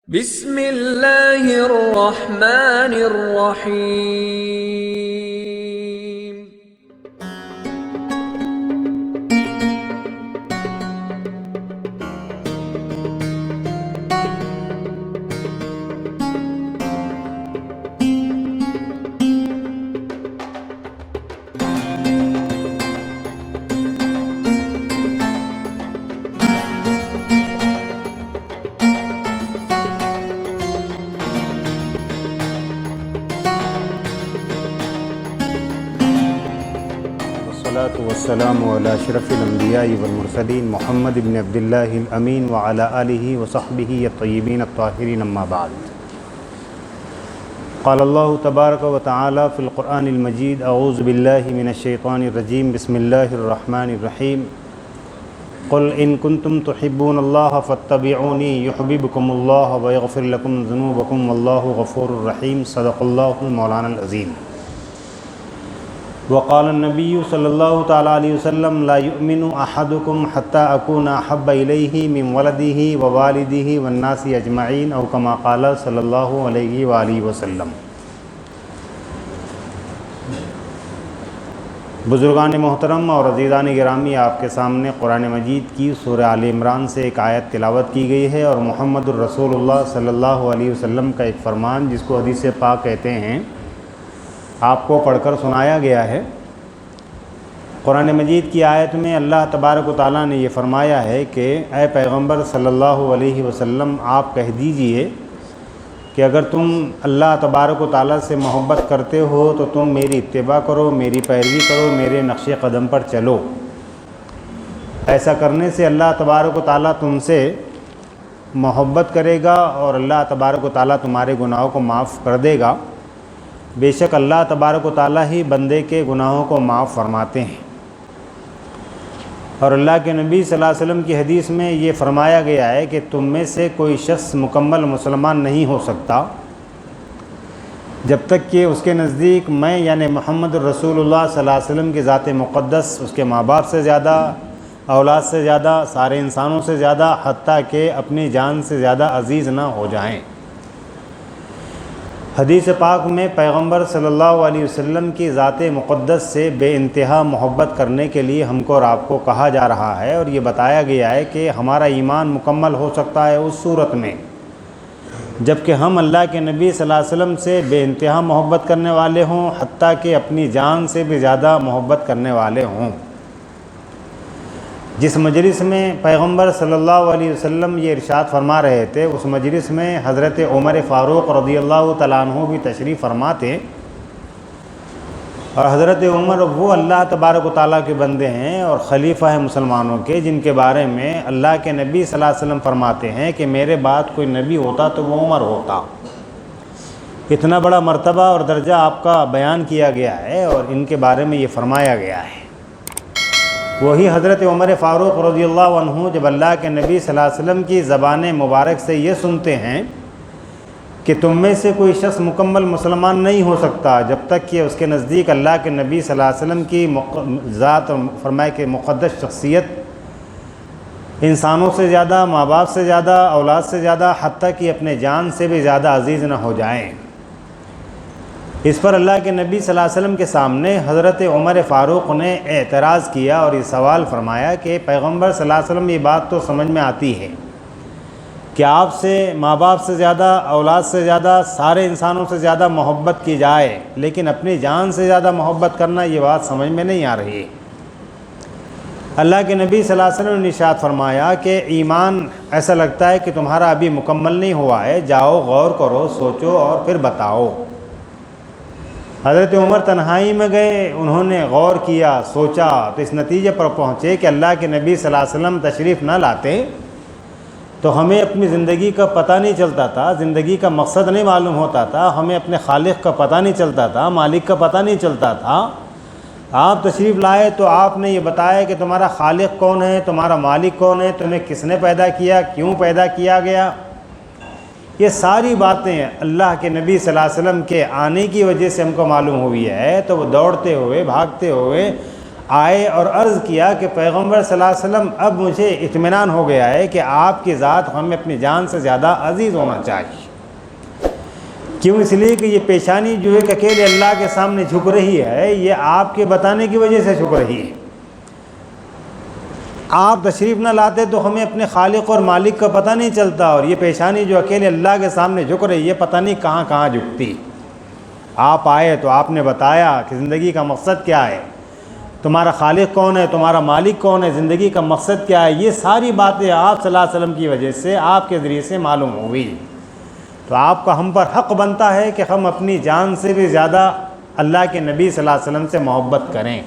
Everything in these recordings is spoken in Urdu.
بسم اللہ الرحمن الرحیم۔ والسلام علی اشرف الانبیاء والمرسلین محمد بن عبداللہ الامین وعلی آلہ وصحبہ الطیبین الطاہرین اما بعد۔ قال اللہ تبارک و تعالی فی القرآن المجید اعوذ باللہ من الشیطان الرجیم بسم اللہ الرحمن الرحیم قل ان کنتم تحبون اللہ فاتبعونی یحببکم اللہ ویغفر لکم ذنوبکم واللہ غفور الرحیم۔ صدق اللہ مولانا العظیم۔ وقال النبی صلی اللہ تعالیٰ علیہ وسلم لا یؤمن احدکم حتی اکون احب الیہ من ولدہ ووالدہ والناس اجمعین او کما قال صلی اللہ علیہ وآلہ وسلم۔ بزرگان محترم اور عزیزان گرامی، آپ کے سامنے قرآن مجید کی سورہ آل عمران سے ایک آیت تلاوت کی گئی ہے اور محمد الرسول اللہ صلی اللہ علیہ وسلم کا ایک فرمان جس کو حدیث پاک کہتے ہیں آپ کو پڑھ کر سنایا گیا ہے۔ قرآن مجید کی آیت میں اللہ تبارک و تعالیٰ نے یہ فرمایا ہے کہ اے پیغمبر صلی اللہ علیہ وسلم، آپ کہہ دیجئے کہ اگر تم اللہ تبارک و تعالیٰ سے محبت کرتے ہو تو تم میری اتباع کرو، میری پیروی کرو، میرے نقش قدم پر چلو۔ ایسا کرنے سے اللہ تبارک و تعالیٰ تم سے محبت کرے گا اور اللہ تبارک و تعالیٰ تمہارے گناہوں کو معاف کر دے گا۔ بے شک اللہ تبارک و تعالیٰ ہی بندے کے گناہوں کو معاف فرماتے ہیں۔ اور اللہ کے نبی صلی اللہ علیہ وسلم کی حدیث میں یہ فرمایا گیا ہے کہ تم میں سے کوئی شخص مکمل مسلمان نہیں ہو سکتا جب تک کہ اس کے نزدیک میں یعنی محمد الرسول اللہ صلی اللہ علیہ وسلم کی ذات مقدس اس کے ماں باپ سے زیادہ، اولاد سے زیادہ، سارے انسانوں سے زیادہ، حتیٰ کہ اپنی جان سے زیادہ عزیز نہ ہو جائیں۔ حدیث پاک میں پیغمبر صلی اللہ علیہ وسلم کی ذات مقدس سے بے انتہا محبت کرنے کے لیے ہم کو اور آپ کو کہا جا رہا ہے، اور یہ بتایا گیا ہے کہ ہمارا ایمان مکمل ہو سکتا ہے اس صورت میں جب کہ ہم اللہ کے نبی صلی اللہ علیہ وسلم سے بے انتہا محبت کرنے والے ہوں، حتیٰ کہ اپنی جان سے بھی زیادہ محبت کرنے والے ہوں۔ جس مجلس میں پیغمبر صلی اللہ علیہ وسلم یہ ارشاد فرما رہے تھے، اس مجلس میں حضرت عمر فاروق رضی اللہ تعالیٰ عنہ بھی تشریف فرما تھے، اور حضرت عمر وہ اللہ تبارک و تعالیٰ کے بندے ہیں اور خلیفہ ہیں مسلمانوں کے، جن کے بارے میں اللہ کے نبی صلی اللہ علیہ وسلم فرماتے ہیں کہ میرے بعد کوئی نبی ہوتا تو وہ عمر ہوتا۔ اتنا بڑا مرتبہ اور درجہ آپ کا بیان کیا گیا ہے اور ان کے بارے میں یہ فرمایا گیا ہے۔ وہی حضرت عمر فاروق رضی اللہ عنہ جب اللہ کے نبی صلی اللہ علیہ وسلم کی زبان مبارک سے یہ سنتے ہیں کہ تم میں سے کوئی شخص مکمل مسلمان نہیں ہو سکتا جب تک کہ اس کے نزدیک اللہ کے نبی صلی اللہ علیہ وسلم کی ذات فرمائے کہ مقدس شخصیت انسانوں سے زیادہ، ماں باپ سے زیادہ، اولاد سے زیادہ، حتیٰ کہ اپنے جان سے بھی زیادہ عزیز نہ ہو جائیں۔ اس پر اللہ کے نبی صلی اللہ علیہ وسلم کے سامنے حضرت عمر فاروق نے اعتراض کیا اور یہ سوال فرمایا کہ پیغمبر صلی اللہ علیہ وسلم یہ بات تو سمجھ میں آتی ہے کہ آپ سے ماں باپ سے زیادہ، اولاد سے زیادہ، سارے انسانوں سے زیادہ محبت کی جائے، لیکن اپنی جان سے زیادہ محبت کرنا یہ بات سمجھ میں نہیں آ رہی ہے۔ اللہ کے نبی صلی اللہ علیہ وسلم نے ارشاد فرمایا کہ ایمان ایسا لگتا ہے کہ تمہارا ابھی مکمل نہیں ہوا ہے، جاؤ غور کرو، سوچو اور پھر بتاؤ۔ حضرت عمر تنہائی میں گئے، انہوں نے غور کیا، سوچا تو اس نتیجے پر پہنچے کہ اللہ کے نبی صلی اللہ علیہ وسلم تشریف نہ لاتے تو ہمیں اپنی زندگی کا پتہ نہیں چلتا تھا، زندگی کا مقصد نہیں معلوم ہوتا تھا، ہمیں اپنے خالق کا پتہ نہیں چلتا تھا، مالک کا پتہ نہیں چلتا تھا۔ آپ تشریف لائے تو آپ نے یہ بتایا کہ تمہارا خالق کون ہے، تمہارا مالک کون ہے، تمہیں کس نے پیدا کیا، کیوں پیدا کیا گیا۔ یہ ساری باتیں اللہ کے نبی صلی اللہ علیہ وسلم کے آنے کی وجہ سے ہم کو معلوم ہوئی ہے، تو وہ دوڑتے ہوئے، بھاگتے ہوئے آئے اور عرض کیا کہ پیغمبر صلی اللہ علیہ وسلم اب مجھے اطمینان ہو گیا ہے کہ آپ کی ذات ہمیں اپنی جان سے زیادہ عزیز ہونا چاہیے. کیوں؟ اس لیے کہ یہ پیشانی جو ہے کہ اکیلے اللہ کے سامنے جھک رہی ہے، یہ آپ کے بتانے کی وجہ سے جھک رہی ہے. آپ تشریف نہ لاتے تو ہمیں اپنے خالق اور مالک کا پتہ نہیں چلتا، اور یہ پیشانی جو اکیلے اللہ کے سامنے جھک رہی ہے پتہ نہیں کہاں کہاں جھکتی. آپ آئے تو آپ نے بتایا کہ زندگی کا مقصد کیا ہے، تمہارا خالق کون ہے، تمہارا مالک کون ہے، زندگی کا مقصد کیا ہے. یہ ساری باتیں آپ صلی اللہ علیہ وسلم کی وجہ سے، آپ کے ذریعے سے معلوم ہوئی. تو آپ کا ہم پر حق بنتا ہے کہ ہم اپنی جان سے بھی زیادہ اللہ کے نبی صلی اللہ علیہ وسلم سے محبت کریں.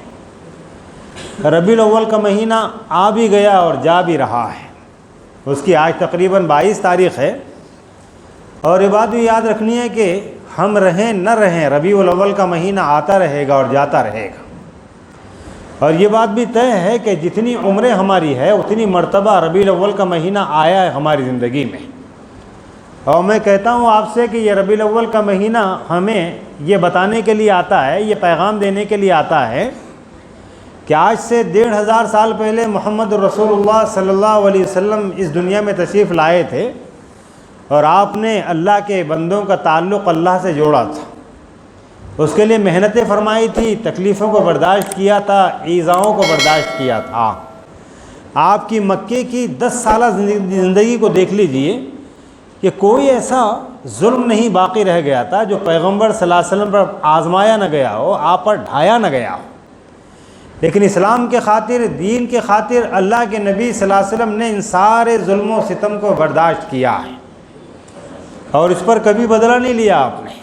ربیع الاول کا مہینہ آ بھی گیا اور جا بھی رہا ہے. اس کی آج تقریباً 22 تاریخ ہے، اور یہ بات بھی یاد رکھنی ہے کہ ہم رہیں نہ رہیں ربیع الاول کا مہینہ آتا رہے گا اور جاتا رہے گا. اور یہ بات بھی طے ہے کہ جتنی عمریں ہماری ہے اتنی مرتبہ ربیع الاول کا مہینہ آیا ہے ہماری زندگی میں. اور میں کہتا ہوں آپ سے کہ یہ ربیع الاول کا مہینہ ہمیں یہ بتانے کے لیے آتا ہے، یہ پیغام دینے کے لیے آتا ہے کہ آج سے 1500 سال پہلے محمد رسول اللہ صلی اللہ علیہ وسلم اس دنیا میں تشریف لائے تھے، اور آپ نے اللہ کے بندوں کا تعلق اللہ سے جوڑا تھا. اس کے لیے محنتیں فرمائی تھی، تکلیفوں کو برداشت کیا تھا، ایذاؤں کو برداشت کیا تھا. آپ کی مکے کی 10 سالہ زندگی کو دیکھ لیجئے کہ کوئی ایسا ظلم نہیں باقی رہ گیا تھا جو پیغمبر صلی اللہ علیہ وسلم پر آزمایا نہ گیا ہو، آپ پر ڈھایا نہ گیا ہو. لیکن اسلام کے خاطر، دین کے خاطر اللہ کے نبی صلی اللہ علیہ وسلم نے ان سارے ظلم و ستم کو برداشت کیا ہے، اور اس پر کبھی بدلہ نہیں لیا آپ نے.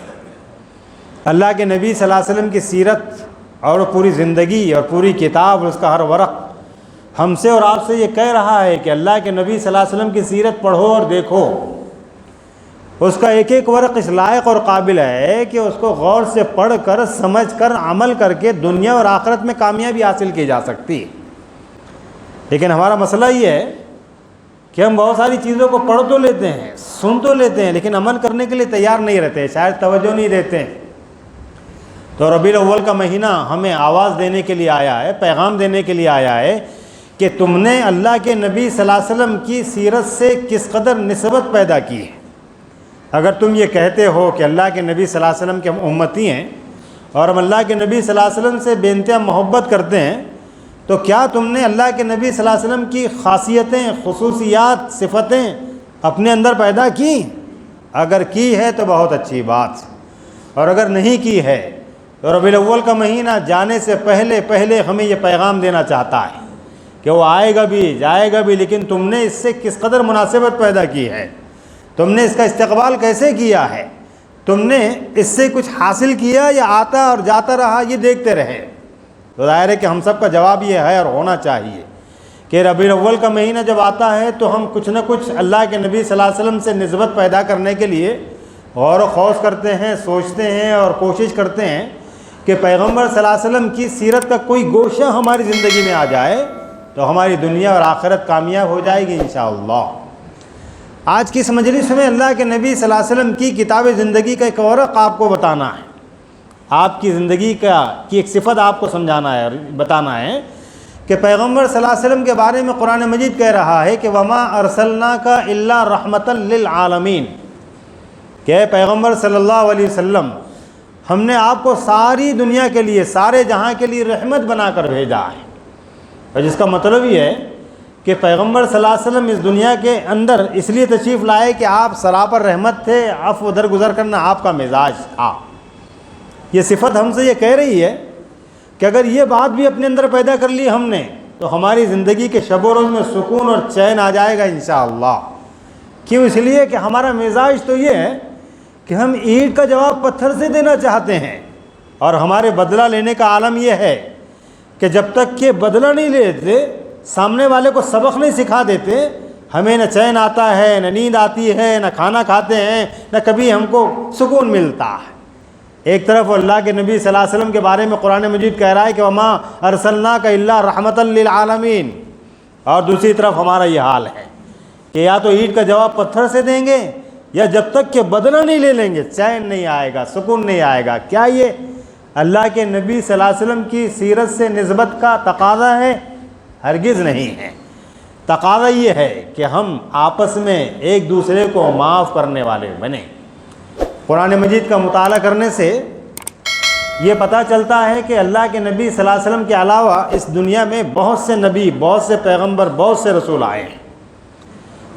اللہ کے نبی صلی اللہ علیہ وسلم کی سیرت اور پوری زندگی اور پوری کتاب اور اس کا ہر ورق ہم سے اور آپ سے یہ کہہ رہا ہے کہ اللہ کے نبی صلی اللہ علیہ وسلم کی سیرت پڑھو اور دیکھو. اس کا ایک ایک ورق اس لائق اور قابل ہے کہ اس کو غور سے پڑھ کر، سمجھ کر، عمل کر کے دنیا اور آخرت میں کامیابی حاصل کی جا سکتی. لیکن ہمارا مسئلہ یہ ہے کہ ہم بہت ساری چیزوں کو پڑھ تو لیتے ہیں، سن تو لیتے ہیں، لیکن عمل کرنے کے لیے تیار نہیں رہتے، شاید توجہ نہیں دیتے ہیں. تو ربیع الاول کا مہینہ ہمیں آواز دینے کے لیے آیا ہے، پیغام دینے کے لیے آیا ہے کہ تم نے اللہ کے نبی صلی اللہ علیہ وسلم کی سیرت سے کس قدر نسبت پیدا کی ہے. اگر تم یہ کہتے ہو کہ اللہ کے نبی صلی اللہ علیہ وسلم کے ہم امتی ہیں اور ہم اللہ کے نبی صلی اللہ علیہ وسلم سے بے انتہا محبت کرتے ہیں، تو کیا تم نے اللہ کے نبی صلی اللہ علیہ وسلم کی خاصیتیں، خصوصیات، صفتیں اپنے اندر پیدا کی؟ اگر کی ہے تو بہت اچھی بات، اور اگر نہیں کی ہے تو ربیع الاول کا مہینہ جانے سے پہلے ہمیں یہ پیغام دینا چاہتا ہے کہ وہ آئے گا بھی، جائے گا بھی، لیکن تم نے اس سے کس قدر مناسبت پیدا کی ہے، تم نے اس کا استقبال کیسے کیا ہے، تم نے اس سے کچھ حاصل کیا یا آتا اور جاتا رہا یہ دیکھتے رہے. تو ظاہر ہے کہ ہم سب کا جواب یہ ہے اور ہونا چاہیے کہ ربیع الاول کا مہینہ جب آتا ہے تو ہم کچھ نہ کچھ اللہ کے نبی صلی اللہ علیہ وسلم سے نسبت پیدا کرنے کے لیے غور و خوض کرتے ہیں، سوچتے ہیں اور کوشش کرتے ہیں کہ پیغمبر صلی اللہ علیہ وسلم کی سیرت کا کوئی گوشہ ہماری زندگی میں آ جائے تو ہماری دنیا اور آخرت کامیاب ہو جائے گی انشاءاللہ. آج کی اس مجلس میں اللہ کے نبی صلی اللہ علیہ وسلم کی کتاب زندگی کا ایک ورق آپ کو بتانا ہے، آپ کی زندگی کی ایک صفت آپ کو سمجھانا ہے اور بتانا ہے کہ پیغمبر صلی اللہ علیہ وسلم کے بارے میں قرآن مجید کہہ رہا ہے کہ وَمَا أَرْسَلْنَاكَ إِلَّا رَحْمَةً لِّلْعَالَمِينَ، کہ اے پیغمبر صلی اللہ علیہ وسلم ہم نے آپ کو ساری دنیا کے لیے، سارے جہاں کے لیے رحمت بنا کر بھیجا ہے. اور جس کا مطلب یہ ہے کہ پیغمبر صلی اللہ علیہ وسلم اس دنیا کے اندر اس لیے تشریف لائے کہ آپ سراپر رحمت تھے، عفو درگزر کرنا آپ کا مزاج تھا. یہ صفت ہم سے یہ کہہ رہی ہے کہ اگر یہ بات بھی اپنے اندر پیدا کر لی ہم نے تو ہماری زندگی کے شب و روز میں سکون اور چین آ جائے گا انشاءاللہ. کیوں؟ اس لیے کہ ہمارا مزاج تو یہ ہے کہ ہم اینٹ کا جواب پتھر سے دینا چاہتے ہیں، اور ہمارے بدلہ لینے کا عالم یہ ہے کہ جب تک کہ بدلہ نہیں لیتے، سامنے والے کو سبق نہیں سکھا دیتے، ہمیں نہ چین آتا ہے، نہ نیند آتی ہے، نہ کھانا کھاتے ہیں، نہ کبھی ہم کو سکون ملتا ہے. ایک طرف اللہ کے نبی صلی اللہ علیہ وسلم کے بارے میں قرآن مجید کہہ رہا ہے کہ وَمَا أَرْسَلْنَاكَ إِلَّا رَحْمَةً لِّلْعَالَمِينَ، اور دوسری طرف ہمارا یہ حال ہے کہ یا تو اینٹ کا جواب پتھر سے دیں گے یا جب تک کہ بدلہ نہیں لے لیں گے چین نہیں آئے گا، سکون نہیں آئے گا. کیا یہ اللہ کے نبی صلی اللہ علیہ وسلم کی سیرت سے نسبت کا تقاضا ہے؟ ہرگز نہیں ہے۔ تقاضا یہ ہے کہ ہم آپس میں ایک دوسرے کو معاف کرنے والے بنیں۔ قرآن مجید کا مطالعہ کرنے سے یہ پتہ چلتا ہے کہ اللہ کے نبی صلی اللہ علیہ وسلم کے علاوہ اس دنیا میں بہت سے نبی، بہت سے پیغمبر، بہت سے رسول آئے ہیں۔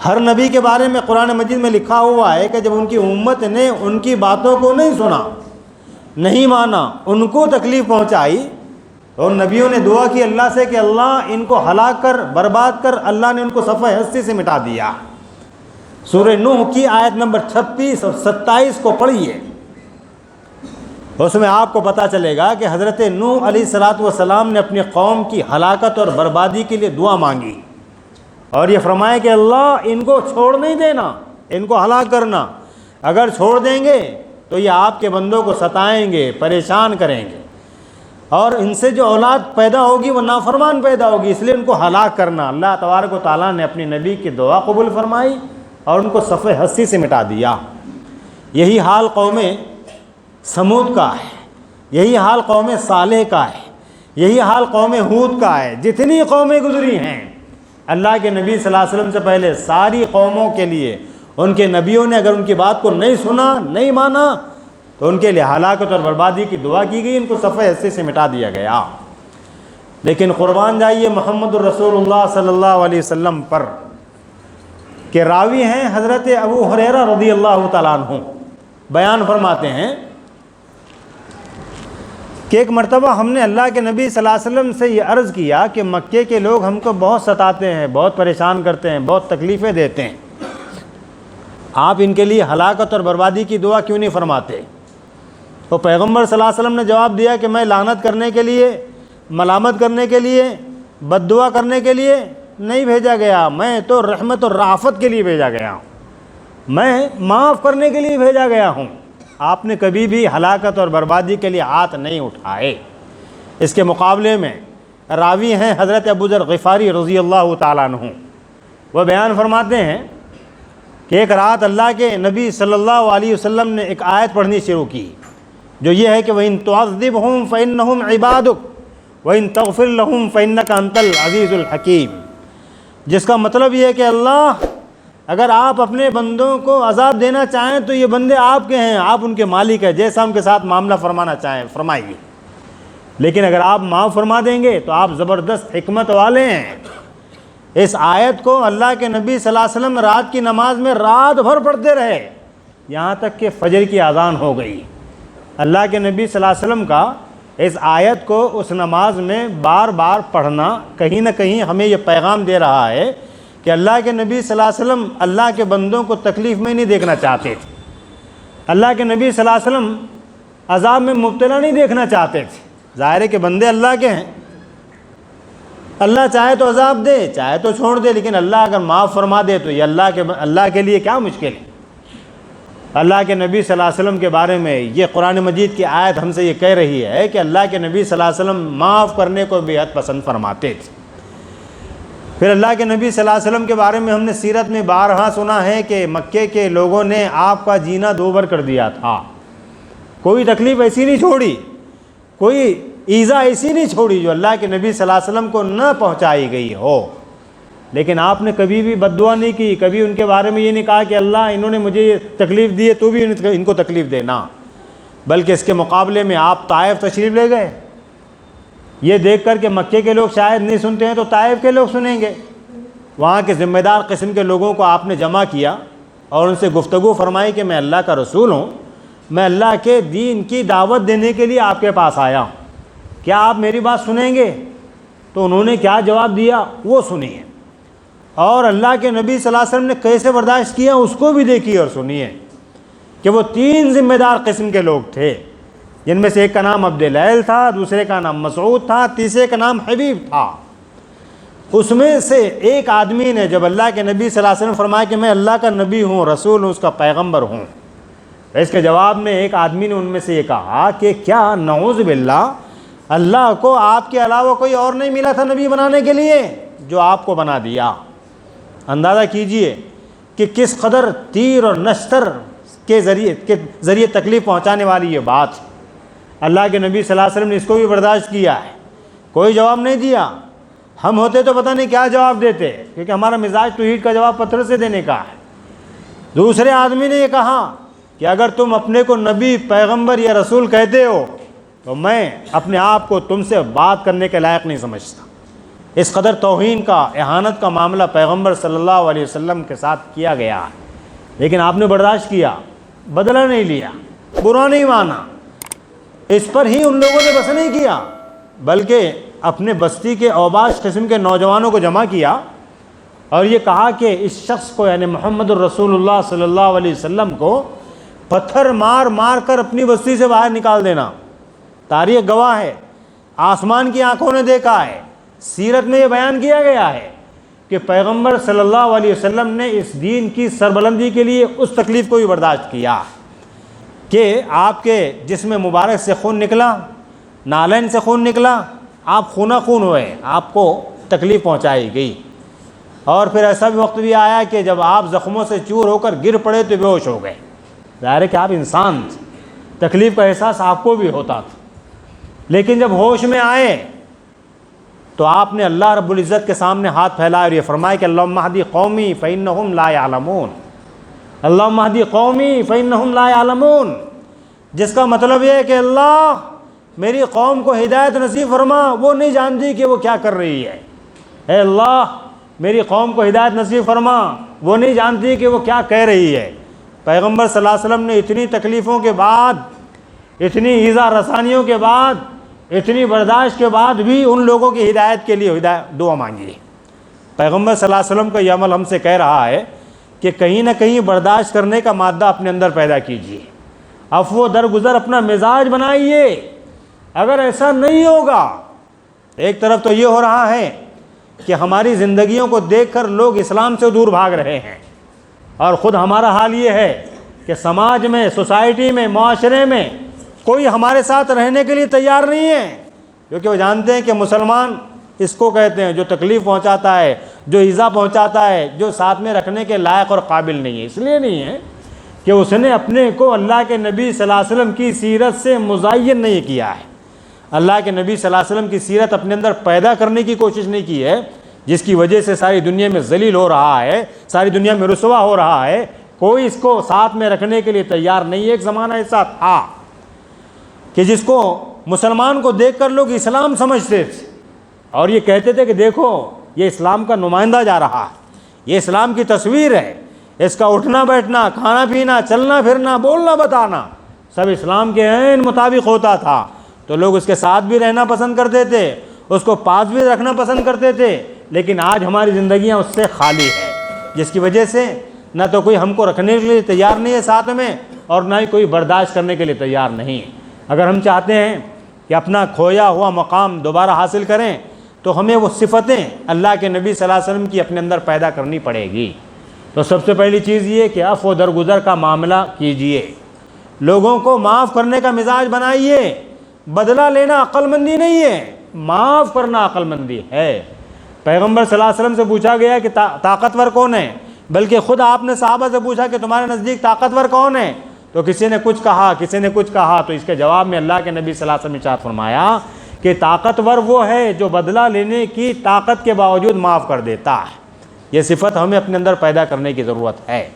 ہر نبی کے بارے میں قرآن مجید میں لکھا ہوا ہے کہ جب ان کی امت نے ان کی باتوں کو نہیں سنا، نہیں مانا، ان کو تکلیف پہنچائی، اور نبیوں نے دعا کی اللہ سے کہ اللہ ان کو ہلاک کر، برباد کر، اللہ نے ان کو صفحہ ہستی سے مٹا دیا۔ سورہ نوح کی آیت نمبر 36 اور 27 کو پڑھیے، اس میں آپ کو پتہ چلے گا کہ حضرت نوح علیہ السلام نے اپنی قوم کی ہلاکت اور بربادی کے لیے دعا مانگی، اور یہ فرمایا کہ اللہ ان کو چھوڑ نہیں دینا، ان کو ہلاک کرنا، اگر چھوڑ دیں گے تو یہ آپ کے بندوں کو ستائیں گے، پریشان کریں گے، اور ان سے جو اولاد پیدا ہوگی وہ نافرمان پیدا ہوگی، اس لیے ان کو ہلاک کرنا۔ اللہ تبارک و تعالیٰ نے اپنی نبی کی دعا قبول فرمائی اور ان کو صفحہ ہستی سے مٹا دیا۔ یہی حال قوم سمود کا ہے، یہی حال قوم صالح کا ہے، یہی حال قوم ہود کا ہے۔ جتنی قومیں گزری ہیں اللہ کے نبی صلی اللہ علیہ وسلم سے پہلے، ساری قوموں کے لیے ان کے نبیوں نے اگر ان کی بات کو نہیں سنا، نہیں مانا، تو ان کے لیے ہلاکت اور بربادی کی دعا کی گئی، ان کو صفحہ ہستی سے مٹا دیا گیا۔ لیکن قربان جائیے محمد الرسول اللہ صلی اللہ علیہ وسلم پر، کہ راوی ہیں حضرت ابو ہریرہ رضی اللہ تعالیٰ عنہ، بیان فرماتے ہیں کہ ایک مرتبہ ہم نے اللہ کے نبی صلی اللہ علیہ وسلم سے یہ عرض کیا کہ مکے کے لوگ ہم کو بہت ستاتے ہیں، بہت پریشان کرتے ہیں، بہت تکلیفیں دیتے ہیں، آپ ان کے لیے ہلاکت اور بربادی کی دعا کیوں نہیں فرماتے؟ تو پیغمبر صلی اللہ علیہ وسلم نے جواب دیا کہ میں لعنت کرنے کے لیے، ملامت کرنے کے لیے، بد دعا کرنے کے لیے نہیں بھیجا گیا، میں تو رحمت اور رافت کے لیے بھیجا گیا ہوں، میں معاف کرنے کے لیے بھیجا گیا ہوں۔ آپ نے کبھی بھی ہلاکت اور بربادی کے لیے ہاتھ نہیں اٹھائے۔ اس کے مقابلے میں راوی ہیں حضرت ابو ذر غفاری رضی اللہ تعالیٰ عنہ، وہ بیان فرماتے ہیں کہ ایک رات اللہ کے نبی صلی اللہ علیہ وسلم نے ایک آیت پڑھنی شروع کی، جو یہ ہے کہ وَإِن تُعَذِّبْهُمْ فَإِنَّهُمْ عِبَادُكَ وَإِن تَغْفِرْ لَهُمْ فَإِنَّكَ أَنْتَ الْعَزِيزُ الْحَكِيمُ، جس کا مطلب یہ ہے کہ اللہ اگر آپ اپنے بندوں کو عذاب دینا چاہیں تو یہ بندے آپ کے ہیں، آپ ان کے مالک ہیں، جیسا ان کے ساتھ معاملہ فرمانا چاہیں فرمائیے، لیکن اگر آپ معاف فرما دیں گے تو آپ زبردست حکمت والے ہیں۔ اس آیت کو اللہ کے نبی صلی اللہ علیہ وسلم رات کی نماز میں رات بھر پڑھتے رہے، یہاں تک کہ فجر کی اذان ہو گئی۔ اللہ کے نبی صلی اللہ علیہ وسلم کا اس آیت کو اس نماز میں بار بار پڑھنا کہیں نہ کہیں ہمیں یہ پیغام دے رہا ہے کہ اللہ کے نبی صلی اللہ علیہ وسلم اللہ کے بندوں کو تکلیف میں نہیں دیکھنا چاہتے تھے، اللہ کے نبی صلی اللہ علیہ وسلم عذاب میں مبتلا نہیں دیکھنا چاہتے تھے۔ ظاہر ہے کہ بندے اللہ کے ہیں، اللہ چاہے تو عذاب دے، چاہے تو چھوڑ دے، لیکن اللہ اگر معاف فرما دے تو یہ اللہ کے لیے کیا مشکل ہے۔ اللہ کے نبی صلی اللہ علیہ وسلم کے بارے میں یہ قرآن مجید کی آیت ہم سے یہ کہہ رہی ہے کہ اللہ کے نبی صلی اللہ علیہ وسلم معاف کرنے کو بے حد پسند فرماتے تھے۔ پھر اللہ کے نبی صلی اللہ علیہ وسلم کے بارے میں ہم نے سیرت میں بارہا سنا ہے کہ مکے کے لوگوں نے آپ کا جینا دوبر کر دیا تھا، کوئی تکلیف ایسی نہیں چھوڑی، کوئی ایذا ایسی نہیں چھوڑی جو اللہ کے نبی صلی اللہ علیہ وسلم کو نہ پہنچائی گئی ہو، لیکن آپ نے کبھی بھی بد دعا نہیں کی، کبھی ان کے بارے میں یہ نہیں کہا کہ اللہ انہوں نے مجھے یہ تکلیف دی ہے تو بھی ان کو تکلیف دینا، بلکہ اس کے مقابلے میں آپ طائف تشریف لے گئے، یہ دیکھ کر کہ مکے کے لوگ شاید نہیں سنتے ہیں تو طائف کے لوگ سنیں گے، وہاں کے ذمہ دار قسم کے لوگوں کو آپ نے جمع کیا اور ان سے گفتگو فرمائی کہ میں اللہ کا رسول ہوں، میں اللہ کے دین کی دعوت دینے کے لیے آپ کے پاس آیا ہوں، کیا آپ میری بات سنیں گے؟ تو انہوں نے کیا جواب دیا وہ سنیے، اور اللہ کے نبی صلی اللہ علیہ وسلم نے کیسے برداشت کیا اس کو بھی دیکھیے اور سنیے کہ وہ 3 ذمہ دار قسم کے لوگ تھے، جن میں سے ایک کا نام عبد اللیل تھا، دوسرے کا نام مسعود تھا، تیسرے کا نام حبیب تھا۔ اس میں سے ایک آدمی نے جب اللہ کے نبی صلی اللہ علیہ وسلم فرمایا کہ میں اللہ کا نبی ہوں، رسول ہوں، اس کا پیغمبر ہوں، اس کے جواب میں ایک آدمی نے ان میں سے یہ کہا کہ کیا نعوذ باللہ اللہ کو آپ کے علاوہ کوئی اور نہیں ملا تھا نبی بنانے کے لیے جو آپ کو بنا دیا؟ اندازہ کیجئے کہ کس قدر تیر اور نشتر کے ذریعے تکلیف پہنچانے والی یہ بات۔ اللہ کے نبی صلی اللہ علیہ وسلم نے اس کو بھی برداشت کیا ہے، کوئی جواب نہیں دیا۔ ہم ہوتے تو پتہ نہیں کیا جواب دیتے، کیونکہ ہمارا مزاج تو اینٹ کا جواب پتھر سے دینے کا ہے۔ دوسرے آدمی نے یہ کہا کہ اگر تم اپنے کو نبی، پیغمبر یا رسول کہتے ہو تو میں اپنے آپ کو تم سے بات کرنے کے لائق نہیں سمجھتا۔ اس قدر توہین کا، اہانت کا معاملہ پیغمبر صلی اللہ علیہ وسلم کے ساتھ کیا گیا ہے، لیکن آپ نے برداشت کیا، بدلہ نہیں لیا، برا نہیں مانا۔ اس پر ہی ان لوگوں نے بس نہیں کیا، بلکہ اپنے بستی کے اوباش قسم کے نوجوانوں کو جمع کیا اور یہ کہا کہ اس شخص کو، یعنی محمد الرسول اللہ صلی اللہ علیہ وسلم کو پتھر مار مار کر اپنی بستی سے باہر نکال دینا۔ تاریخ گواہ ہے، آسمان کی آنکھوں نے دیکھا ہے، سیرت میں یہ بیان کیا گیا ہے کہ پیغمبر صلی اللہ علیہ وسلم نے اس دین کی سربلندی کے لیے اس تکلیف کو بھی برداشت کیا کہ آپ کے جسم مبارک سے خون نکلا، نالین سے خون نکلا، آپ خونہ خون ہوئے، آپ کو تکلیف پہنچائی گئی۔ اور پھر ایسا بھی وقت بھی آیا کہ جب آپ زخموں سے چور ہو کر گر پڑے تو بے ہوش ہو گئے۔ ظاہر ہے کہ آپ انسان تھے، تکلیف کا احساس آپ کو بھی ہوتا تھا، لیکن جب ہوش میں آئے تو آپ نے اللہ رب العزت کے سامنے ہاتھ پھیلائے اور یہ فرمایا کہ اللہم اہدی قومی فإنہم لا یعلمون، اللہم اہدی قومی فإنہم لا یعلمون، جس کا مطلب یہ ہے کہ اللہ میری قوم کو ہدایت نصیب فرما، وہ نہیں جانتی کہ وہ کیا کر رہی ہے۔ اے اللہ میری قوم کو ہدایت نصیب فرما، وہ نہیں جانتی کہ وہ کیا کہہ رہی ہے۔ پیغمبر صلی اللہ علیہ وسلم نے اتنی تکلیفوں کے بعد، اتنی ایذا رسانیوں کے بعد، اتنی برداشت کے بعد بھی ان لوگوں کی ہدایت کے لیے دعا مانگی۔ پیغمبر صلی اللہ علیہ وسلم کا یہ عمل ہم سے کہہ رہا ہے کہ کہیں نہ کہیں برداشت کرنے کا مادہ اپنے اندر پیدا کیجیے، عفو و درگزر اپنا مزاج بنائیے۔ اگر ایسا نہیں ہوگا، ایک طرف تو یہ ہو رہا ہے کہ ہماری زندگیوں کو دیکھ کر لوگ اسلام سے دور بھاگ رہے ہیں، اور خود ہمارا حال یہ ہے کہ سماج میں، سوسائٹی میں، معاشرے میں کوئی ہمارے ساتھ رہنے کے لیے تیار نہیں ہے، کیونکہ وہ جانتے ہیں کہ مسلمان اس کو کہتے ہیں جو تکلیف پہنچاتا ہے، جو ایذا پہنچاتا ہے، جو ساتھ میں رکھنے کے لائق اور قابل نہیں ہے۔ اس لیے نہیں ہے کہ اس نے اپنے کو اللہ کے نبی صلی اللہ علیہ وسلم کی سیرت سے مزین نہیں کیا ہے، اللہ کے نبی صلی اللہ علیہ وسلم کی سیرت اپنے اندر پیدا کرنے کی کوشش نہیں کی ہے، جس کی وجہ سے ساری دنیا میں ذلیل ہو رہا ہے، ساری دنیا میں رسوا ہو رہا ہے۔ کوئی اس کو ساتھ میں رکھنے کے لیے تیار نہیں ہے۔ ایک زمانہ ایسا تھا کہ جس کو مسلمان کو دیکھ کر لوگ اسلام سمجھتے تھے اور یہ کہتے تھے کہ دیکھو یہ اسلام کا نمائندہ جا رہا ہے، یہ اسلام کی تصویر ہے، اس کا اٹھنا بیٹھنا، کھانا پینا، چلنا پھرنا، بولنا بتانا سب اسلام کے عین مطابق ہوتا تھا، تو لوگ اس کے ساتھ بھی رہنا پسند کرتے تھے، اس کو پاس بھی رکھنا پسند کرتے تھے۔ لیکن آج ہماری زندگیاں اس سے خالی ہے، جس کی وجہ سے نہ تو کوئی ہم کو رکھنے کے لیے تیار نہیں ہے ساتھ میں، اور نہ ہی کوئی برداشت کرنے کے لیے تیار نہیں ہے۔ اگر ہم چاہتے ہیں کہ اپنا کھویا ہوا مقام دوبارہ حاصل کریں تو ہمیں وہ صفتیں اللہ کے نبی صلی اللہ علیہ وسلم کی اپنے اندر پیدا کرنی پڑے گی۔ تو سب سے پہلی چیز یہ کہ عفو و درگزر کا معاملہ کیجئے، لوگوں کو معاف کرنے کا مزاج بنائیے۔ بدلہ لینا عقل مندی نہیں ہے، معاف کرنا عقل مندی ہے۔ پیغمبر صلی اللہ علیہ وسلم سے پوچھا گیا کہ طاقتور کون ہے، بلکہ خود آپ نے صحابہ سے پوچھا کہ تمہارے نزدیک طاقتور کون ہے، تو کسی نے کچھ کہا، کسی نے کچھ کہا، تو اس کے جواب میں اللہ کے نبی صلی اللہ علیہ وسلم نے ارشاد فرمایا کہ طاقتور وہ ہے جو بدلہ لینے کی طاقت کے باوجود معاف کر دیتا ہے۔ یہ صفت ہمیں اپنے اندر پیدا کرنے کی ضرورت ہے۔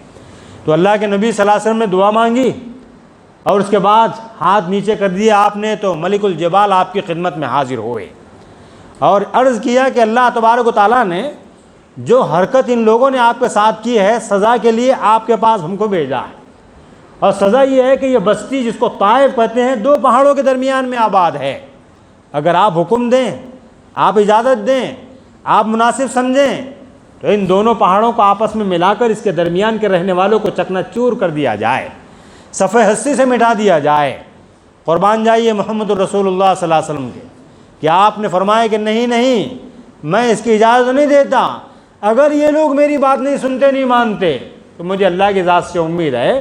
تو اللہ کے نبی صلی اللہ علیہ وسلم نے دعا مانگی اور اس کے بعد ہاتھ نیچے کر دیا آپ نے، تو ملک الجبال آپ کی خدمت میں حاضر ہوئے اور عرض کیا کہ اللہ تبارک و تعالیٰ نے جو حرکت ان لوگوں نے آپ کے ساتھ کی ہے، سزا کے لیے آپ کے پاس ہم کو بھیجا ہے، اور سزا یہ ہے کہ یہ بستی جس کو طائف کہتے ہیں 2 پہاڑوں کے درمیان میں آباد ہے۔ اگر آپ حکم دیں، آپ اجازت دیں، آپ مناسب سمجھیں تو ان دونوں پہاڑوں کو آپس میں ملا کر اس کے درمیان کے رہنے والوں کو چکنا چور کر دیا جائے، صفحہ ہستی سے مٹا دیا جائے۔ قربان جائیے محمد الرسول اللہ صلی اللہ علیہ وسلم کے کہ آپ نے فرمایا کہ نہیں میں اس کی اجازت نہیں دیتا، اگر یہ لوگ میری بات نہیں سنتے، نہیں مانتے، تو مجھے اللہ کی ذات سے امید ہے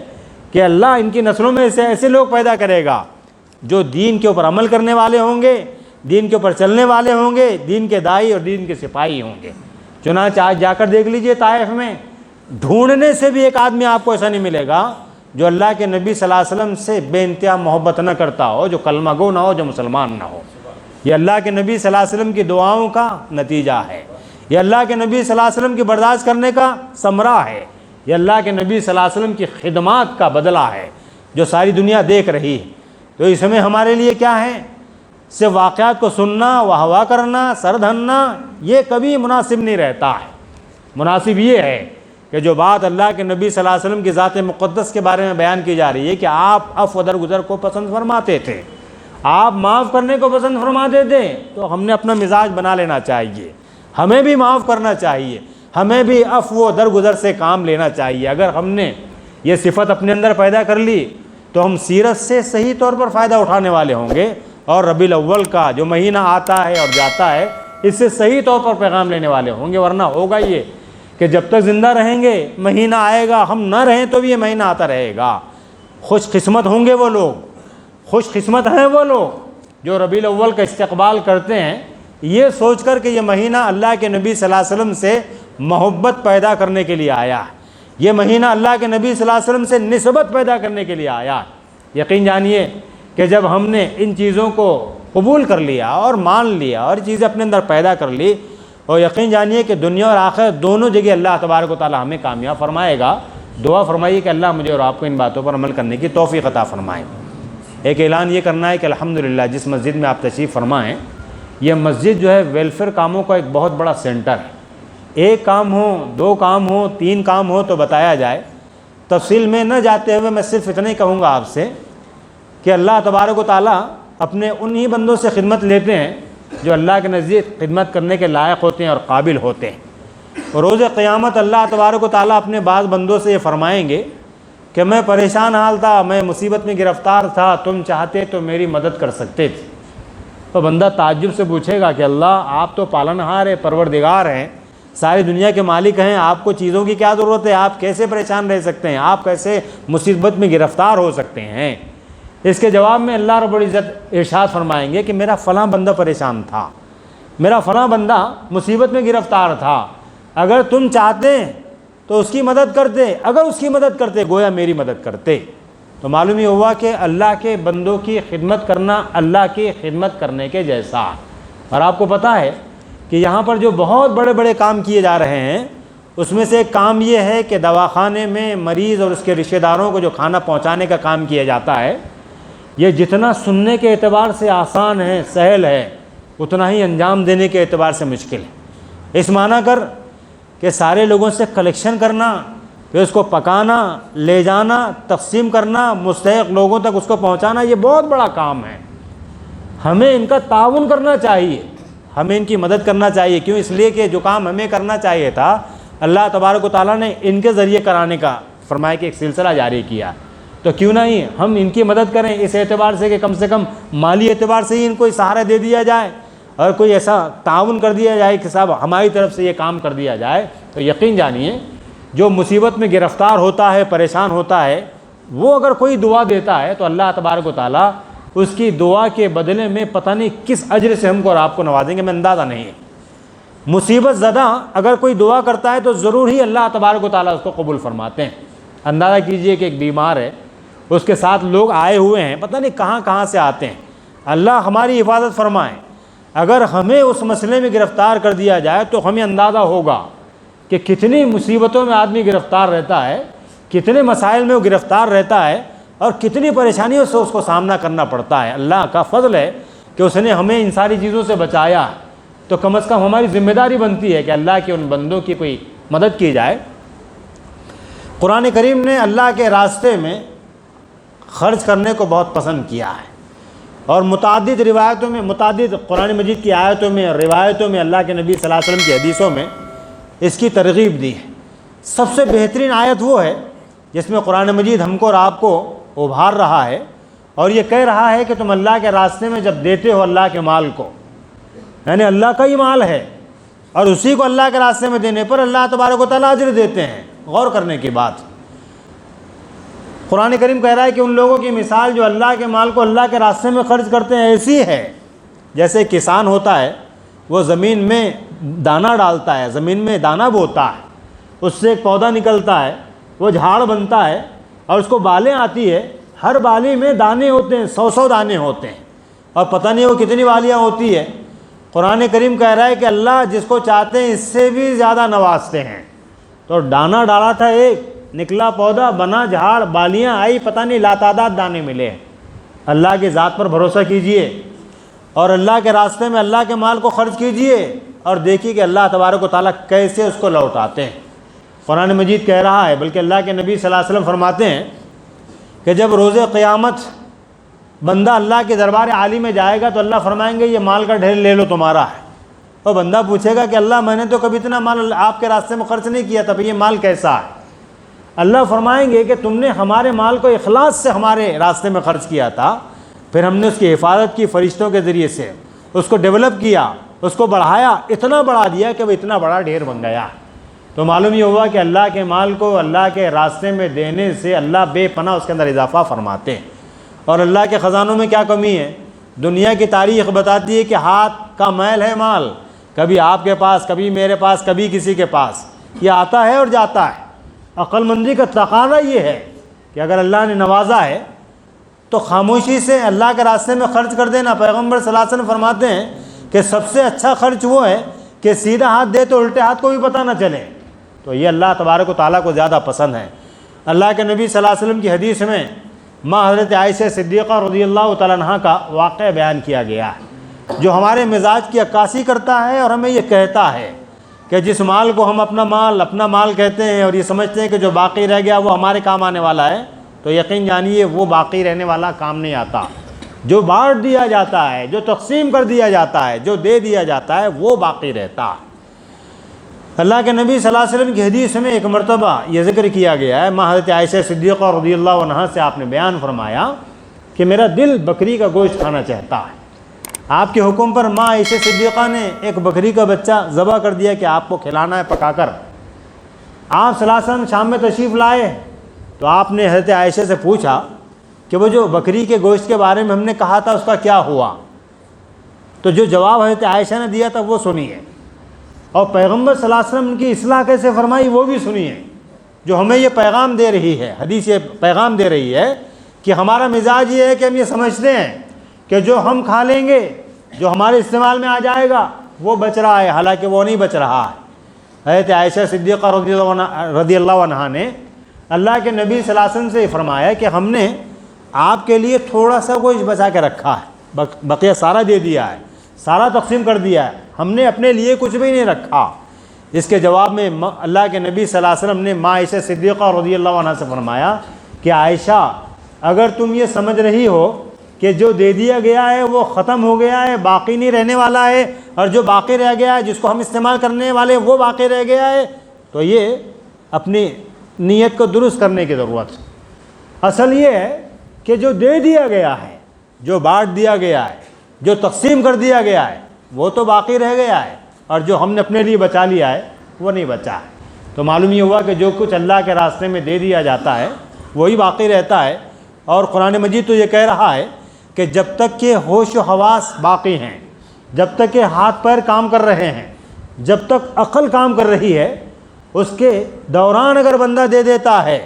کہ اللہ ان کی نسلوں میں سے ایسے لوگ پیدا کرے گا جو دین کے اوپر عمل کرنے والے ہوں گے، دین کے اوپر چلنے والے ہوں گے، دین کے داعی اور دین کے سپاہی ہوں گے۔ چنانچہ آج جا کر دیکھ لیجئے طائف میں ڈھونڈنے سے بھی ایک آدمی آپ کو ایسا نہیں ملے گا جو اللہ کے نبی صلی اللہ علیہ وسلم سے بے انتہا محبت نہ کرتا ہو، جو کلمہ گو نہ ہو، جو مسلمان نہ ہو۔ یہ اللہ کے نبی صلی اللہ علیہ وسلم کی دعاؤں کا نتیجہ ہے، یہ اللہ کے نبی صلی اللہ علیہ وسلم کی برداشت کرنے کا ثمرہ ہے، یہ اللہ کے نبی صلی اللہ علیہ وسلم کی خدمات کا بدلہ ہے جو ساری دنیا دیکھ رہی ہے۔ تو اس میں ہمارے لیے کیا ہے؟ صرف واقعات کو سننا، واہ واہ کرنا، سر دھننا، یہ کبھی مناسب نہیں رہتا ہے۔ مناسب یہ ہے کہ جو بات اللہ کے نبی صلی اللہ علیہ وسلم کی ذات مقدس کے بارے میں بیان کی جا رہی ہے کہ آپ عفو درگزر کو پسند فرماتے تھے، آپ معاف کرنے کو پسند فرماتے تھے، تو ہم نے اپنا مزاج بنا لینا چاہیے، ہمیں بھی معاف کرنا چاہیے، ہمیں بھی عفو درگزر سے کام لینا چاہیے۔ اگر ہم نے یہ صفت اپنے اندر پیدا کر لی تو ہم سیرت سے صحیح طور پر فائدہ اٹھانے والے ہوں گے، اور ربیع الاول کا جو مہینہ آتا ہے اور جاتا ہے اس سے صحیح طور پر پیغام لینے والے ہوں گے۔ ورنہ ہوگا یہ کہ جب تک زندہ رہیں گے مہینہ آئے گا، ہم نہ رہیں تو بھی یہ مہینہ آتا رہے گا۔ خوش قسمت ہوں گے وہ لوگ، خوش قسمت ہیں وہ لوگ جو ربیع الاول کا استقبال کرتے ہیں یہ سوچ کر کہ یہ مہینہ اللہ کے نبی صلی اللہ علیہ وسلم سے محبت پیدا کرنے کے لیے آیا ہے، یہ مہینہ اللہ کے نبی صلی اللہ علیہ وسلم سے نسبت پیدا کرنے کے لیے آیا ہے۔ یقین جانیے کہ جب ہم نے ان چیزوں کو قبول کر لیا اور مان لیا اور چیزیں اپنے اندر پیدا کر لی، اور یقین جانیے کہ دنیا اور آخرت دونوں جگہ اللہ تبارک و تعالی ہمیں کامیاب فرمائے گا۔ دعا فرمائیے کہ اللہ مجھے اور آپ کو ان باتوں پر عمل کرنے کی توفیق عطا فرمائے۔ ایک اعلان یہ کرنا ہے کہ الحمدللہ جس مسجد میں آپ تشریف فرما ہیں یہ مسجد جو ہے ویلفیئر کاموں کا ایک بہت بڑا سینٹر ہے۔ ایک کام ہو، دو کام ہو، تین کام ہو تو بتایا جائے۔ تفصیل میں نہ جاتے ہوئے میں صرف اتنا ہی کہوں گا آپ سے کہ اللہ تبارک و تعالیٰ اپنے انہی بندوں سے خدمت لیتے ہیں جو اللہ کے نزدیک خدمت کرنے کے لائق ہوتے ہیں اور قابل ہوتے ہیں۔ اور روز قیامت اللہ تبارک و تعالیٰ اپنے بعض بندوں سے یہ فرمائیں گے کہ میں پریشان حال تھا، میں مصیبت میں گرفتار تھا، تم چاہتے تو میری مدد کر سکتے تھے۔ تو بندہ تعجب سے پوچھے گا کہ اللہ آپ تو پالنہار ہیں، پروردگار ہیں، ساری دنیا کے مالک ہیں، آپ کو چیزوں کی کیا ضرورت ہے؟ آپ کیسے پریشان رہ سکتے ہیں؟ آپ کیسے مصیبت میں گرفتار ہو سکتے ہیں؟ اس کے جواب میں اللہ رب العزت ارشاد فرمائیں گے کہ میرا فلاں بندہ پریشان تھا، میرا فلاں بندہ مصیبت میں گرفتار تھا، اگر تم چاہتے تو اس کی مدد کرتے، اگر اس کی مدد کرتے گویا میری مدد کرتے۔ تو معلوم یہ ہوا کہ اللہ کے بندوں کی خدمت کرنا اللہ کی خدمت کرنے کے جیسا۔ اور آپ کو پتہ ہے کہ یہاں پر جو بہت بڑے بڑے کام کیے جا رہے ہیں اس میں سے ایک کام یہ ہے کہ دواخانے میں مریض اور اس کے رشتہ داروں کو جو کھانا پہنچانے کا کام کیا جاتا ہے یہ جتنا سننے کے اعتبار سے آسان ہے، سہل ہے، اتنا ہی انجام دینے کے اعتبار سے مشکل ہے۔ اس معنی کر کہ سارے لوگوں سے کلیکشن کرنا، پھر اس کو پکانا، لے جانا، تقسیم کرنا، مستحق لوگوں تک اس کو پہنچانا، یہ بہت بڑا کام ہے۔ ہمیں ان کا تعاون کرنا چاہیے، ہمیں ان کی مدد کرنا چاہیے۔ کیوں؟ اس لیے کہ جو کام ہمیں کرنا چاہیے تھا اللہ تبارک و تعالیٰ نے ان کے ذریعے کرانے کا فرمایا کہ ایک سلسلہ جاری کیا، تو کیوں نہیں ہم ان کی مدد کریں اس اعتبار سے کہ کم مالی اعتبار سے ہی ان کو سہارا دے دیا جائے اور کوئی ایسا تعاون کر دیا جائے کہ صاحب ہماری طرف سے یہ کام کر دیا جائے۔ تو یقین جانیے جو مصیبت میں گرفتار ہوتا ہے، پریشان ہوتا ہے، وہ اگر کوئی دعا دیتا ہے تو اللہ تبارک و تعالیٰ اس کی دعا کے بدلے میں پتہ نہیں کس اجر سے ہم کو اور آپ کو نوازیں گے، میں اندازہ نہیں ہے۔ مصیبت زدہ اگر کوئی دعا کرتا ہے تو ضرور ہی اللہ تبارک و تعالیٰ اس کو قبول فرماتے ہیں۔ اندازہ کیجئے کہ ایک بیمار ہے، اس کے ساتھ لوگ آئے ہوئے ہیں، پتہ نہیں کہاں کہاں سے آتے ہیں، اللہ ہماری حفاظت فرمائے۔ اگر ہمیں اس مسئلے میں گرفتار کر دیا جائے تو ہمیں اندازہ ہوگا کہ کتنی مصیبتوں میں آدمی گرفتار رہتا ہے، کتنے مسائل میں وہ گرفتار رہتا ہے اور کتنی پریشانیوں سے اس کو سامنا کرنا پڑتا ہے۔ اللہ کا فضل ہے کہ اس نے ہمیں ان ساری چیزوں سے بچایا، تو کم از کم ہماری ذمہ داری بنتی ہے کہ اللہ کے ان بندوں کی کوئی مدد کی جائے۔ قرآن کریم نے اللہ کے راستے میں خرچ کرنے کو بہت پسند کیا ہے، اور متعدد روایتوں میں، متعدد قرآن مجید کی آیتوں میں، روایتوں میں، اللہ کے نبی صلی اللہ علیہ وسلم کی حدیثوں میں اس کی ترغیب دی ہے۔ سب سے بہترین آیت وہ ہے جس میں قرآن مجید ہم کو اور آپ کو ابھار رہا ہے اور یہ کہہ رہا ہے کہ تم اللہ کے راستے میں جب دیتے ہو اللہ کے مال کو، یعنی اللہ کا ہی مال ہے اور اسی کو اللہ کے راستے میں دینے پر اللہ تبارک و تعالیٰ اجر دیتے ہیں۔ غور کرنے کی بات، قرآن کریم کہہ رہا ہے کہ ان لوگوں کی مثال جو اللہ کے مال کو اللہ کے راستے میں خرچ کرتے ہیں ایسی ہے جیسے کسان ہوتا ہے، وہ زمین میں دانہ ڈالتا ہے، زمین میں دانہ بوتا ہے، اس سے ایک پودا نکلتا ہے، وہ جھاڑ بنتا ہے، اور اس کو بالیں آتی ہے، ہر بالی میں دانے ہوتے ہیں، 100 دانے ہوتے ہیں، اور پتہ نہیں وہ کتنی بالیاں ہوتی ہے۔ قرآن کریم کہہ رہا ہے کہ اللہ جس کو چاہتے ہیں اس سے بھی زیادہ نوازتے ہیں۔ تو دانہ ڈالا تھا ایک، نکلا پودا، بنا جھاڑ، بالیاں آئی، پتہ نہیں لاتعداد دانے ملے۔ اللہ کی ذات پر بھروسہ کیجئے اور اللہ کے راستے میں اللہ کے مال کو خرچ کیجئے، اور دیکھیے کہ اللہ تبارک و تعالیٰ کیسے اس کو لوٹاتے ہیں۔ قرآن مجید کہہ رہا ہے، بلکہ اللہ کے نبی صلی اللہ علیہ وسلم فرماتے ہیں کہ جب روز قیامت بندہ اللہ کے دربار عالی میں جائے گا تو اللہ فرمائیں گے یہ مال کا ڈھیر لے لو، تمہارا ہے۔ اور بندہ پوچھے گا کہ اللہ میں نے تو کبھی اتنا مال آپ کے راستے میں خرچ نہیں کیا تھا، یہ مال کیسا ہے؟ اللہ فرمائیں گے کہ تم نے ہمارے مال کو اخلاص سے ہمارے راستے میں خرچ کیا تھا، پھر ہم نے اس کی حفاظت کی فرشتوں کے ذریعے سے، اس کو ڈیولپ کیا، اس کو بڑھایا، اتنا بڑھا دیا کہ وہ اتنا بڑا ڈھیر بن گیا۔ تو معلوم یہ ہوا کہ اللہ کے مال کو اللہ کے راستے میں دینے سے اللہ بے پناہ اس کے اندر اضافہ فرماتے ہیں۔ اور اللہ کے خزانوں میں کیا کمی ہے؟ دنیا کی تاریخ بتاتی ہے کہ ہاتھ کا میل ہے مال، کبھی آپ کے پاس، کبھی میرے پاس، کبھی کسی کے پاس، یہ آتا ہے اور جاتا ہے۔ عقل مندی کا تقاضا یہ ہے کہ اگر اللہ نے نوازا ہے تو خاموشی سے اللہ کے راستے میں خرچ کر دینا۔ پیغمبر صلی اللہ علیہ وسلم فرماتے ہیں کہ سب سے اچھا خرچ وہ ہے کہ سیدھا ہاتھ دے تو الٹے ہاتھ کو بھی پتہ نہ چلے، تو یہ اللہ تبارک و تعالیٰ کو زیادہ پسند ہے۔ اللہ کے نبی صلی اللہ علیہ وسلم کی حدیث میں ماں حضرت عائشہ صدیقہ رضی اللہ تعالیٰ عنہا کا واقعہ بیان کیا گیا ہے، جو ہمارے مزاج کی عکاسی کرتا ہے اور ہمیں یہ کہتا ہے کہ جس مال کو ہم اپنا مال کہتے ہیں اور یہ سمجھتے ہیں کہ جو باقی رہ گیا وہ ہمارے کام آنے والا ہے، تو یقین جانیے وہ باقی رہنے والا کام نہیں آتا۔ جو بانٹ دیا جاتا ہے، جو تقسیم کر دیا جاتا ہے، جو دے دیا جاتا ہے، وہ باقی رہتا ہے۔ اللہ کے نبی صلی اللہ علیہ وسلم کی حدیث میں ایک مرتبہ یہ ذکر کیا گیا ہے، ماں حضرت عائشہ صدیقہ رضی اللہ عنہا سے آپ نے بیان فرمایا کہ میرا دل بکری کا گوشت کھانا چاہتا ہے۔ آپ کے حکم پر ماں عائشہ صدیقہ نے ایک بکری کا بچہ ذبح کر دیا کہ آپ کو کھلانا ہے پکا کر۔ آپ صلی اللہ علیہ وسلم شام میں تشریف لائے تو آپ نے حضرت عائشہ سے پوچھا کہ وہ جو بکری کے گوشت کے بارے میں ہم نے کہا تھا اس کا کیا ہوا؟ تو جو جواب حضرت عائشہ نے دیا تھا وہ سنیے، اور پیغمبر صلی اللہ علیہ وسلم کی اصلاح کیسے فرمائی وہ بھی سنیے، جو ہمیں یہ پیغام دے رہی ہے، حدیث یہ پیغام دے رہی ہے کہ ہمارا مزاج یہ ہے کہ ہم یہ سمجھتے ہیں کہ جو ہم کھا لیں گے، جو ہمارے استعمال میں آ جائے گا وہ بچ رہا ہے، حالانکہ وہ نہیں بچ رہا ہے۔ حضرت عائشہ صدیقہ رضی اللہ عنہا نے اللہ کے نبی صلی اللہ علیہ وسلم سے فرمایا کہ ہم نے آپ کے لیے تھوڑا سا گوشت بچا کے رکھا ہے، بقیہ سارا دے دیا ہے، سارا تقسیم کر دیا ہے، ہم نے اپنے لیے کچھ بھی نہیں رکھا۔ اس کے جواب میں اللہ کے نبی صلی اللہ علیہ وسلم نے ماں عائشہ صدیقہ رضی اللہ عنہا سے فرمایا کہ عائشہ اگر تم یہ سمجھ رہی ہو کہ جو دے دیا گیا ہے وہ ختم ہو گیا ہے، باقی نہیں رہنے والا ہے، اور جو باقی رہ گیا ہے جس کو ہم استعمال کرنے والے وہ باقی رہ گیا ہے، تو یہ اپنی نیت کو درست کرنے کی ضرورت ہے۔ اصل یہ ہے کہ جو دے دیا گیا ہے، جو بانٹ دیا گیا ہے، جو تقسیم کر دیا گیا ہے وہ تو باقی رہ گیا ہے، اور جو ہم نے اپنے لیے بچا لیا ہے وہ نہیں بچا ہے۔ تو معلوم یہ ہوا کہ جو کچھ اللہ کے راستے میں دے دیا جاتا ہے وہی باقی رہتا ہے۔ اور قرآن مجید تو یہ کہہ رہا ہے کہ جب تک کہ ہوش و حواس باقی ہیں، جب تک کہ ہاتھ پیر کام کر رہے ہیں، جب تک عقل کام کر رہی ہے، اس کے دوران اگر بندہ دے دیتا ہے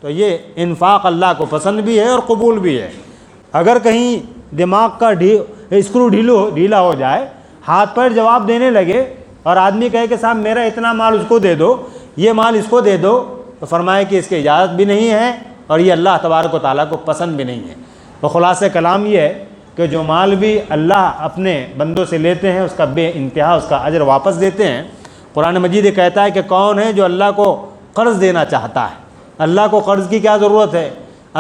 تو یہ انفاق اللہ کو پسند بھی ہے اور قبول بھی ہے۔ اگر کہیں دماغ کا اسکرو ڈھیلا ہو جائے، ہاتھ پیر جواب دینے لگے اور آدمی کہے کہ صاحب میرا اتنا مال اس کو دے دو، یہ مال اس کو دے دو، تو فرمائے کہ اس کی اجازت بھی نہیں ہے اور یہ اللہ تبارک و تعالیٰ کو پسند بھی نہیں ہے۔ تو خلاصہ کلام یہ ہے کہ جو مال بھی اللہ اپنے بندوں سے لیتے ہیں اس کا بے انتہا اس کا اجر واپس دیتے ہیں۔ قرآن مجید یہ کہتا ہے کہ کون ہے جو اللہ کو قرض دینا چاہتا ہے؟ اللہ کو قرض کی کیا ضرورت ہے؟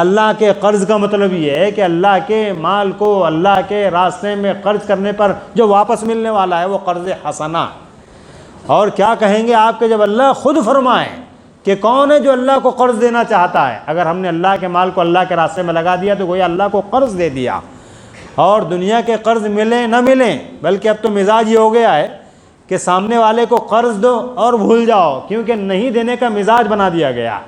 اللہ کے قرض کا مطلب یہ ہے کہ اللہ کے مال کو اللہ کے راستے میں خرچ کرنے پر جو واپس ملنے والا ہے وہ قرض حسنہ۔ اور کیا کہیں گے آپ کہ جب اللہ خود فرمائے کہ کون ہے جو اللہ کو قرض دینا چاہتا ہے؟ اگر ہم نے اللہ کے مال کو اللہ کے راستے میں لگا دیا تو گویا اللہ کو قرض دے دیا۔ اور دنیا کے قرض ملیں نہ ملیں، بلکہ اب تو مزاج یہ ہو گیا ہے کہ سامنے والے کو قرض دو اور بھول جاؤ، کیونکہ نہیں دینے کا مزاج بنا دیا گیا۔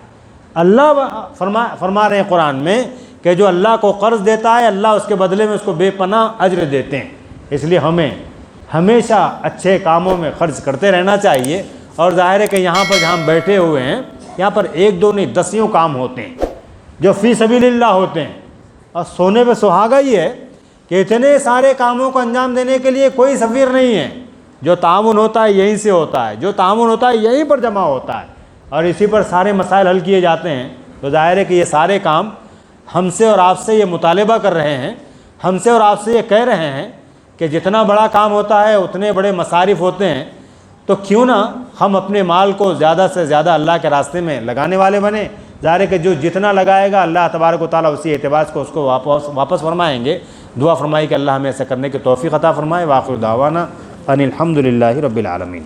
اللہ فرما رہے ہیں قرآن میں کہ جو اللہ کو قرض دیتا ہے اللہ اس کے بدلے میں اس کو بے پناہ اجر دیتے ہیں۔ اس لیے ہمیں ہمیشہ اچھے کاموں میں خرچ کرتے رہنا چاہیے۔ اور ظاہر ہے کہ یہاں پر جہاں ہم بیٹھے ہوئے ہیں یہاں پر ایک دو نہیں دسیوں کام ہوتے ہیں جو فی سبیل اللہ ہوتے ہیں. اور سونے پہ سہاگا یہ ہے کہ اتنے سارے کاموں کو انجام دینے کے لیے کوئی سفیر نہیں ہے. جو تعاون ہوتا ہے یہیں سے ہوتا ہے, جو تعاون ہوتا ہے یہیں پر جمع ہوتا ہے, اور اسی پر سارے مسائل حل کیے جاتے ہیں. تو ظاہر ہے کہ یہ سارے کام ہم سے اور آپ سے یہ مطالبہ کر رہے ہیں, ہم سے اور آپ سے یہ کہہ رہے ہیں کہ جتنا بڑا کام ہوتا ہے اتنے بڑے مصارف ہوتے ہیں, تو کیوں نہ ہم اپنے مال کو زیادہ سے زیادہ اللہ کے راستے میں لگانے والے بنیں. ظاہر ہے کہ جو جتنا لگائے گا اللہ تبارک و تعالیٰ اسی اعتبار کو اس کو واپس فرمائیں گے. دعا فرمائی کہ اللہ ہمیں ایسا کرنے کی توفیق عطا فرمائے. وآخر دعوانا ان الحمد للہ رب العالمین.